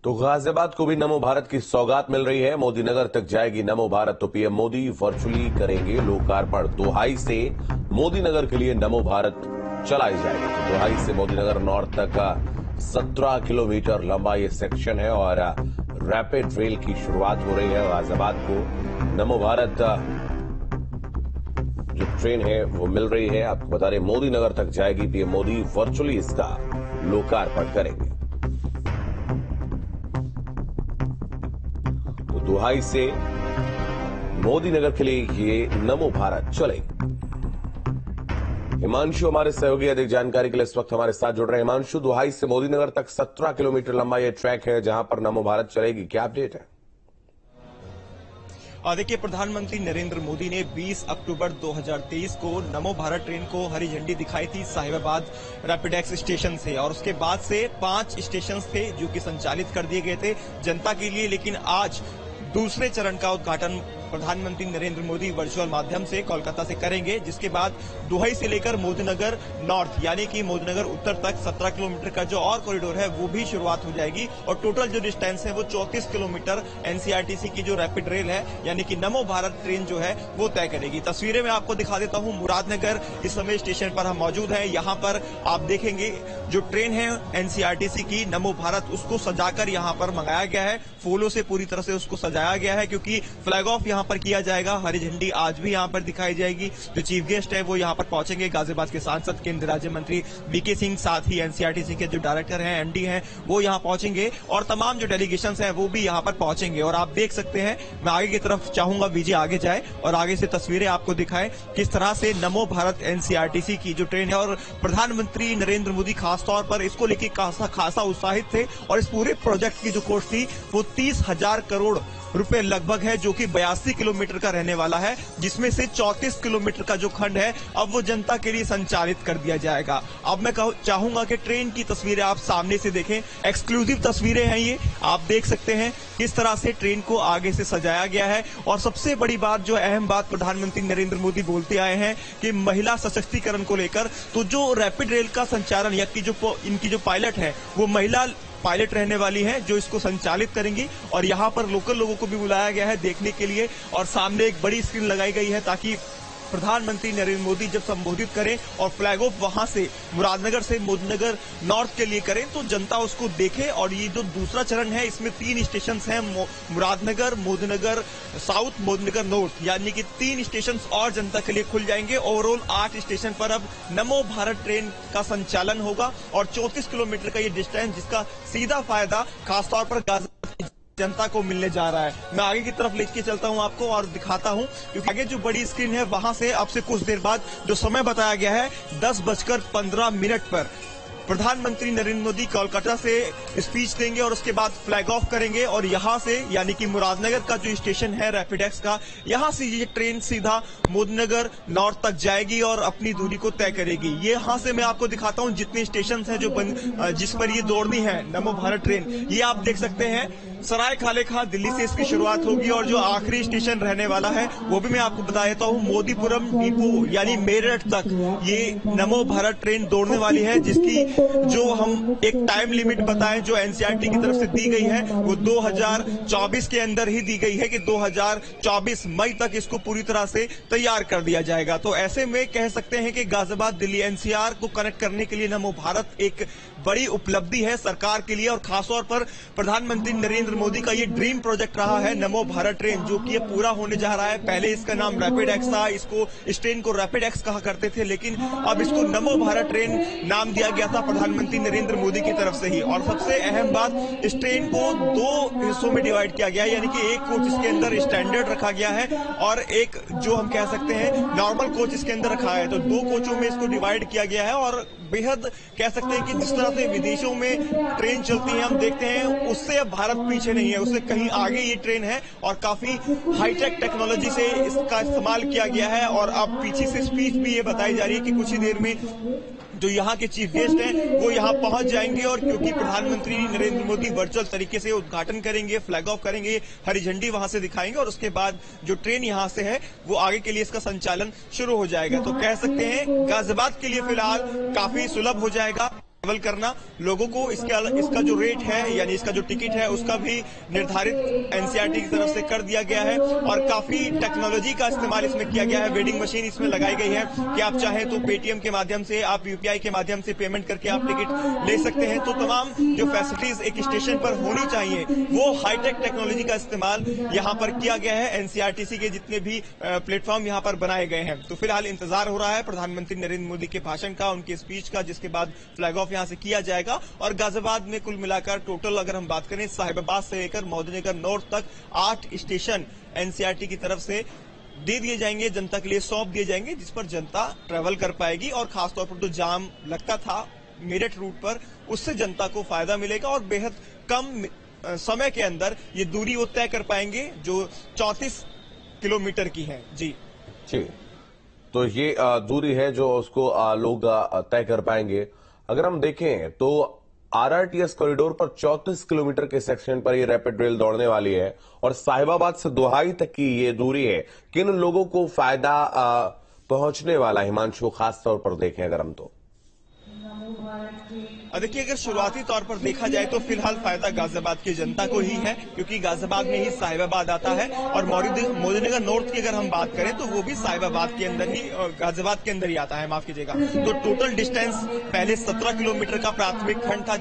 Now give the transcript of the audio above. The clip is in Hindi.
तो गाजियाबाद को भी नमो भारत की सौगात मिल रही है। मोदी नगर तक जाएगी नमो भारत, तो पीएम मोदी वर्चुअली करेंगे लोकार्पण। दोहाई से मोदी नगर के लिए नमो भारत चलाई जाएगी। तो दोहाई से मोदी नगर नॉर्थ तक 17 किलोमीटर लंबा ये सेक्शन है और रैपिड रेल की शुरुआत हो रही है। गाजियाबाद को नमो भारत जो ट्रेन है वो मिल रही है। आपको बता दें मोदी नगर तक जाएगी। पीएम मोदी वर्चुअली इसका लोकार्पण करेंगे। तो दोहाई से मोदी नगर के लिए ये नमो भारत चलेगी। हिमांशु हमारे सहयोगी अधिक जानकारी के लिए इस वक्त हमारे साथ जुड़ रहे हैं। हिमांशु, दोहाई से मोदी नगर तक 17 किलोमीटर लंबा ये ट्रैक है जहां पर नमो भारत चलेगी, क्या अपडेट है? देखिए, प्रधानमंत्री नरेंद्र मोदी ने 20 अक्टूबर 2023 को नमो भारत ट्रेन को हरी झंडी दिखाई थी साहिबाबाद रैपिडेक्स स्टेशन से, और उसके बाद से 5 स्टेशन थे जो कि संचालित कर दिए गए थे जनता के लिए। लेकिन आज दूसरे चरण का उद्घाटन प्रधानमंत्री नरेंद्र मोदी वर्चुअल माध्यम से कोलकाता से करेंगे, जिसके बाद दोहाई से लेकर मोदीनगर नॉर्थ यानी कि मोदीनगर उत्तर तक 17 किलोमीटर का जो और कॉरिडोर है वो भी शुरुआत हो जाएगी। और टोटल जो डिस्टेंस है वो 34 किलोमीटर एनसीआरटीसी की जो रैपिड रेल है यानी कि नमो भारत ट्रेन जो है वो तय करेगी। तस्वीरें मैं आपको दिखा देता हूं। मुरादनगर इस समय स्टेशन पर हम मौजूद हैं। यहाँ पर आप देखेंगे जो ट्रेन है एनसीआरटीसी की नमो भारत, उसको सजाकर यहाँ पर मंगाया गया है। फूलों से पूरी तरह से उसको सजाया गया है क्योंकि फ्लैग ऑफ यहाँ पर किया जाएगा। हरी झंडी आज भी यहाँ पर दिखाई जाएगी। जो चीफ गेस्ट है वो यहाँ पर पहुंचेंगे, गाजियाबाद के सांसद केंद्रीय राज्य मंत्री बीके सिंह, साथ ही एनसीआरटीसी के जो डायरेक्टर हैं, एमडी हैं, वो यहाँ पहुंचेंगे और तमाम जो डेलीगेशंस हैं वो भी यहाँ पर पहुंचेंगे। और आप देख सकते हैं, मैं आगे की तरफ चाहूंगा विजय आगे जाए और आगे से तस्वीरें आपको दिखाएं किस तरह से नमो भारत एनसीआरटीसी की जो ट्रेन है। और प्रधानमंत्री नरेंद्र मोदी खासतौर पर इसको लेकर खासा उत्साहित थे और इस पूरे प्रोजेक्ट की जो कॉस्ट थी वो 30,000 करोड़ रुपए लगभग है, जो कि 82 किलोमीटर का रहने वाला है, जिसमें से 34 किलोमीटर का जो खंड है अब वो जनता के लिए संचालित कर दिया जाएगा। अब मैं चाहूंगा कि ट्रेन की तस्वीरें आप सामने से देखें। एक्सक्लूसिव तस्वीरें हैं ये, आप देख सकते हैं किस तरह से ट्रेन को आगे से सजाया गया है। और सबसे बड़ी बात, जो अहम बात प्रधानमंत्री नरेंद्र मोदी बोलते आए हैं कि महिला सशक्तिकरण को लेकर, तो जो रैपिड रेल का संचालन या कि जो इनकी जो पायलट है वो महिला पायलट रहने वाली है जो इसको संचालित करेंगी। और यहाँ पर लोकल लोगों को भी बुलाया गया है देखने के लिए और सामने एक बड़ी स्क्रीन लगाई गई है ताकि प्रधानमंत्री नरेंद्र मोदी जब संबोधित करें और फ्लैग ऑफ वहां से मुरादनगर से मोदीनगर नॉर्थ के लिए करें तो जनता उसको देखे। और ये जो दूसरा चरण है इसमें 3 स्टेशन हैं, मुरादनगर, मोदीनगर साउथ, मोदीनगर नॉर्थ, यानी कि 3 स्टेशन और जनता के लिए खुल जाएंगे। ओवरऑल 8 स्टेशन पर अब नमो भारत ट्रेन का संचालन होगा और 34 किलोमीटर का ये डिस्टेंस, जिसका सीधा फायदा खासतौर पर गाजियाबाद जनता को मिलने जा रहा है। मैं आगे की तरफ लेके चलता हूं आपको और दिखाता हूं, क्योंकि आगे जो बड़ी स्क्रीन है वहां से अब से कुछ देर बाद जो समय बताया गया है 10:15 पर प्रधानमंत्री नरेंद्र मोदी कोलकाता से स्पीच देंगे और उसके बाद फ्लैग ऑफ करेंगे। और यहां से यानी कि मुरादनगर का जो स्टेशन है रैपिडेक्स का, यहां से ये ट्रेन सीधा मोदीनगर नॉर्थ तक जाएगी और अपनी दूरी को तय करेगी। ये यहां से मैं आपको दिखाता हूं जितने स्टेशन हैं जो जिस पर ये दौड़नी है नमो भारत ट्रेन। ये आप देख सकते हैं, सराय खाले खां दिल्ली से इसकी शुरुआत होगी और जो आखिरी स्टेशन रहने वाला है वो भी मैं आपको बता देता हूं, मोदीपुरम डिपो यानी मेरठ तक ये नमो भारत ट्रेन दौड़ने वाली है, जिसकी जो हम एक टाइम लिमिट बताएं जो एनसीआरटी की तरफ से दी गई है वो 2024 के अंदर ही दी गई है कि 2024 मई तक इसको पूरी तरह से तैयार कर दिया जाएगा। तो ऐसे में कह सकते हैं कि गाजियाबाद दिल्ली एनसीआर को कनेक्ट करने के लिए नमो भारत एक बड़ी उपलब्धि है सरकार के लिए। और खासतौर पर प्रधानमंत्री नरेंद्र मोदी का ये ड्रीम प्रोजेक्ट रहा है नमो भारत ट्रेन, जो कि ये पूरा होने जा रहा है। पहले इसका नाम रैपिड एक्स था, इस ट्रेन को रैपिड एक्स कहा करते थे, लेकिन अब इसको नमो भारत ट्रेन नाम दिया गया था प्रधानमंत्री नरेंद्र मोदी की तरफ से ही। और सबसे अहम बात, इस ट्रेन को 2 हिस्सों में डिवाइड किया गया है, यानी कि एक कोच इसके अंदर स्टैंडर्ड रखा गया है और एक जो हम कह सकते हैं नॉर्मल कोच इसके अंदर रखा है। तो 2 कोचों में इसको डिवाइड किया गया है और बेहद कह सकते हैं कि जिस तरह से विदेशों में ट्रेन चलती है हम देखते हैं, उससे अब भारत पीछे नहीं है, उससे कहीं आगे ये ट्रेन है और काफी हाईटेक टेक्नोलॉजी से इसका इस्तेमाल किया गया है। और अब पीछे से स्पीच भी ये बताई जा रही है कि कुछ ही देर में जो यहाँ के चीफ गेस्ट हैं वो यहाँ पहुंच जाएंगे। और क्योंकि प्रधानमंत्री नरेंद्र मोदी वर्चुअल तरीके से उद्घाटन करेंगे, फ्लैग ऑफ करेंगे, हरी झंडी वहां से दिखाएंगे और उसके बाद जो ट्रेन यहाँ से है वो आगे के लिए इसका संचालन शुरू हो जाएगा। तो कह सकते हैं गाजियाबाद के लिए फिलहाल काफी सुलभ हो जाएगा ट्रैवल करना, लोगों को इसका जो रेट है यानी इसका जो टिकट है उसका भी निर्धारित एनसीईआरटी की तरफ से कर दिया गया है और काफी टेक्नोलॉजी का इस्तेमाल इसमें किया गया है। वेंडिंग मशीन इसमें लगाई गई है कि आप चाहें तो पेटीएम के माध्यम से, आप यूपीआई के माध्यम से पेमेंट करके आप टिकट ले सकते हैं। तो तमाम जो फैसिलिटीज एक स्टेशन पर होनी चाहिए वो हाईटेक टेक्नोलॉजी का इस्तेमाल यहाँ पर किया गया है। एनसीईआरटीसी के जितने भी प्लेटफॉर्म यहाँ पर बनाए गए हैं। तो फिलहाल इंतजार हो रहा है प्रधानमंत्री नरेंद्र मोदी के भाषण का, उनके स्पीच का, जिसके बाद फ्लैग ऑफ यहां से किया जाएगा। और गाजियाबाद में कुल मिलाकर टोटल अगर हम बात करें साहिबाबाद से लेकर मोदीनगर नॉर्थ तक 8 स्टेशन एनसीईआरटी की तरफ से दे दिए जाएंगे, जनता के लिए सौंप दिए जाएंगे, जिस पर जनता ट्रैवल कर पाएगी। और खासतौर पर जो जाम लगता था मेरठ रूट पर, उससे जनता को फायदा मिलेगा और बेहद कम समय के अंदर ये दूरी वो तय कर पाएंगे जो 34 किलोमीटर की है। जी, तो ये दूरी है जो उसको लोग तय कर पाएंगे। अगर हम देखें तो आरआरटीएस कॉरिडोर पर 34 किलोमीटर के सेक्शन पर ये रैपिड रेल दौड़ने वाली है और साहिबाबाद से दोहाई तक की ये दूरी है। किन लोगों को फायदा पहुंचने वाला, हिमांशु, खास तौर पर देखें अगर हम तो देखिए, अगर शुरुआती तौर पर देखा जाए तो फिलहाल फायदा गाजियाबाद की जनता को ही है, क्योंकि गाजियाबाद में ही साहिबाबाद आता है। और मोदीनगर नॉर्थ की अगर हम बात करें तो वो भी साहिबाबाद के अंदर ही, गाजियाबाद के अंदर ही आता है, माफ कीजिएगा। तो टोटल डिस्टेंस पहले 17 किलोमीटर का प्राथमिक खंड था,